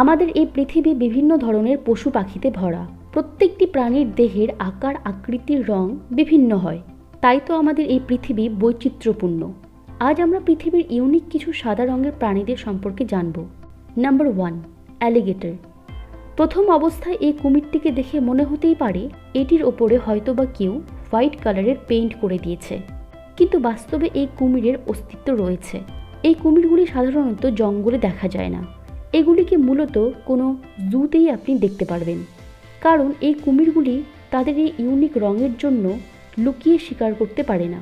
আমাদের এই পৃথিবী বিভিন্ন ধরনের পশু পাখিতে ভরা। প্রত্যেকটি প্রাণীর দেহের আকার আকৃতির রং বিভিন্ন হয়, তাই তো আমাদের এই পৃথিবী বৈচিত্র্যপূর্ণ। আজ আমরা পৃথিবীর ইউনিক কিছু সাদা রঙের প্রাণীদের সম্পর্কে জানব। Number 1, alligator. প্রথম অবস্থায় এই কুমিরটিকে দেখে মনে হতেই পারে এটির ওপরে হয়তোবা কেউ হোয়াইট কালারের পেইন্ট করে দিয়েছে, কিন্তু বাস্তবে এই কুমিরের অস্তিত্ব রয়েছে। এই কুমিরগুলি সাধারণত জঙ্গলে দেখা যায় না, এগুলিকে মূলত কোনো জুতেই আপনি দেখতে পারবেন, কারণ এই কুমিরগুলি তাদের এই ইউনিক রঙের জন্য লুকিয়ে শিকার করতে পারে না।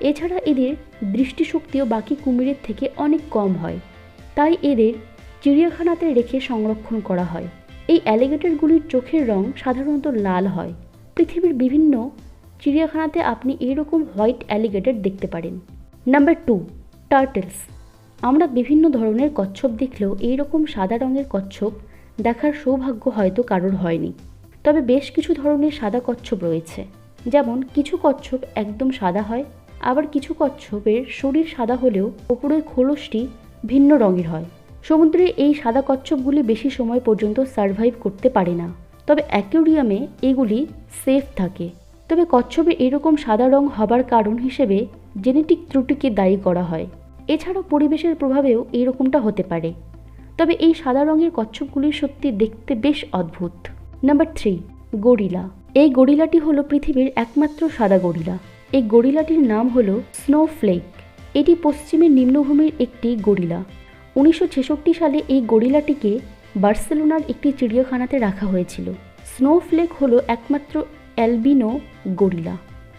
এছাড়া এদের দৃষ্টিশক্তিও বাকি কুমিরের থেকে অনেক কম হয়, তাই এদের চিড়িয়াখানাতে রেখে সংরক্ষণ করা হয়। এই অ্যালিগেটরগুলির চোখের রং সাধারণত লাল হয়। পৃথিবীর বিভিন্ন চিড়িয়াখানাতে আপনি এইরকম হোয়াইট অ্যালিগেটর দেখতে পারেন। নাম্বার 2, টার্টেলস। আমরা বিভিন্ন ধরনের কচ্ছপ দেখলেও এইরকম সাদা রঙের কচ্ছপ দেখার সৌভাগ্য হয়তো কারোর হয়নি। তবে বেশ কিছু ধরনের সাদা কচ্ছপ রয়েছে, যেমন কিছু কচ্ছপ একদম সাদা হয়, আবার কিছু কচ্ছপের শরীর সাদা হলেও ওপরের খোলসটি ভিন্ন রঙের হয়। সমুদ্রে এই সাদা কচ্ছপগুলি বেশি সময় পর্যন্ত সার্ভাইভ করতে পারে না, তবে অ্যাকুয়ারিয়ামে এগুলি সেফ থাকে। তবে কচ্ছপের এরকম সাদা রং হবার কারণ হিসেবে জেনেটিক ত্রুটিকে দায়ী করা হয়। এছাড়াও পরিবেশের প্রভাবেও এইরকমটা হতে পারে। তবে এই সাদা রঙের কচ্ছপগুলি সত্যি দেখতে বেশ অদ্ভুত। Number 3, gorilla. এই গরিলাটি হলো পৃথিবীর একমাত্র সাদা গরিলা। এই গরিলাটির নাম হলো স্নোফ্লেক। এটি পশ্চিমের নিম্নভূমির একটি গরিলা। 1966 সালে এই গরিলাটিকে বার্সেলোনার একটি চিড়িয়াখানাতে রাখা হয়েছিল। স্নোফ্লেক হলো একমাত্র অ্যালবিনো গরিলা।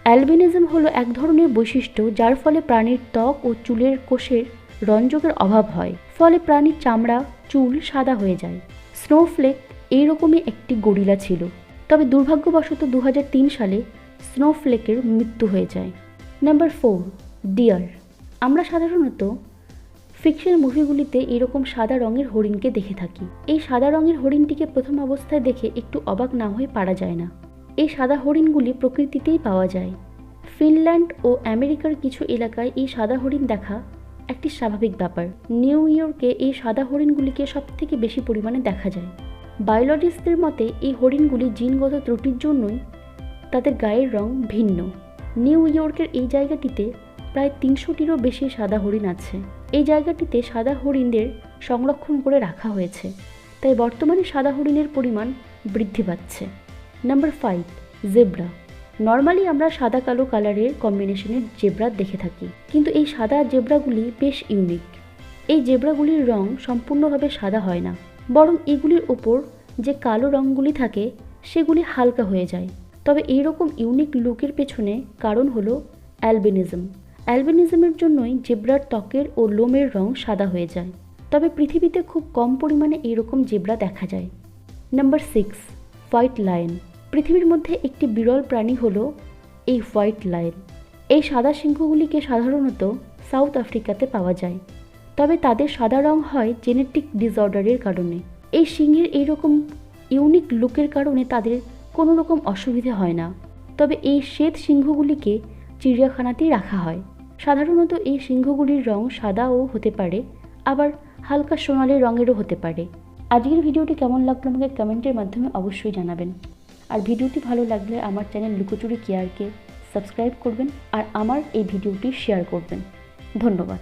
অ্যালবিনিজম হলো এক ধরনের বৈশিষ্ট্য যার ফলে প্রাণীর ত্বক ও চুলের কোষের রঞ্জকের অভাব হয়, ফলে প্রাণীর চামড়া চুল সাদা হয়ে যায়। স্নোফ্লেক এইরকমই একটি গরিলা ছিল, তবে দুর্ভাগ্যবশত 2003 সালে স্নোফ্লেকের মৃত্যু হয়ে যায়। Number 4, dear. আমরা সাধারণত ফিকশন মুভিগুলিতে এরকম সাদা রঙের হরিণকে দেখে থাকি। এই সাদা রঙের হরিণটিকে প্রথম অবস্থায় দেখে একটু অবাক না হয়ে পারা যায় না। এই সাদা হরিণগুলি প্রকৃতিতেই পাওয়া যায়। ফিনল্যান্ড ও আমেরিকার কিছু এলাকায় এই সাদা হরিণ দেখা একটি স্বাভাবিক ব্যাপার। নিউ ইয়র্কে এই সাদা হরিণগুলিকে সবথেকে বেশি পরিমাণে দেখা যায়। বায়োলজিস্টদের মতে এই হরিণগুলি জিনগত ত্রুটির জন্যই তাদের গায়ের রং ভিন্ন। নিউ ইয়র্কের এই জায়গাটিতে প্রায় 300টিরও বেশি সাদা হরিণ আছে। এই জায়গাটিতে সাদা হরিণদের সংরক্ষণ করে রাখা হয়েছে, তাই বর্তমানে সাদা হরিণের পরিমাণ বৃদ্ধি পাচ্ছে। Number 5, zebra. নর্মালি আমরা সাদা কালো কালারের কম্বিনেশনের জেব্রা দেখে থাকি, কিন্তু এই সাদা জেব্রাগুলি বেশ ইউনিক। এই জেব্রাগুলির রং সম্পূর্ণভাবে সাদা হয় না, বরং এগুলির ওপর যে কালো রঙগুলি থাকে সেগুলি হালকা হয়ে যায়। তবে এইরকম ইউনিক লুকের পেছনে কারণ হলো অ্যালবিনিজম। অ্যালবিনিজমের জন্যই জেব্রার ত্বকের ও লোমের রং সাদা হয়ে যায়। তবে পৃথিবীতে খুব কম পরিমাণে এইরকম জেব্রা দেখা যায়। Number 6, white lion. পৃথিবীর মধ্যে একটি বিরল প্রাণী হলো এই হোয়াইট লায়ন। এই সাদা সিংহগুলিকে সাধারণত সাউথ আফ্রিকাতে পাওয়া যায়, তবে তাদের সাদা রং হয় জেনেটিক ডিসঅর্ডারের কারণে। এই সিংহের এইরকম ইউনিক লুকের কারণে তাদের কোনো রকম অসুবিধে হয় না। তবে এই শ্বেত সিংহগুলিকে চিড়িয়াখানাতেই রাখা হয়। সাধারণত এই সিংহগুলির রং সাদাও হতে পারে, আবার হালকা সোনালি রঙেরও হতে পারে। আজকের ভিডিওটি কেমন লাগলো আমাকে কমেন্টের মাধ্যমে অবশ্যই জানাবেন। আর ভিডিওটি ভালো লাগলে আমার চ্যানেল লুকোচুরি কেয়ারকে সাবস্ক্রাইব করবেন আর আমার এই ভিডিওটি শেয়ার করবেন। ধন্যবাদ।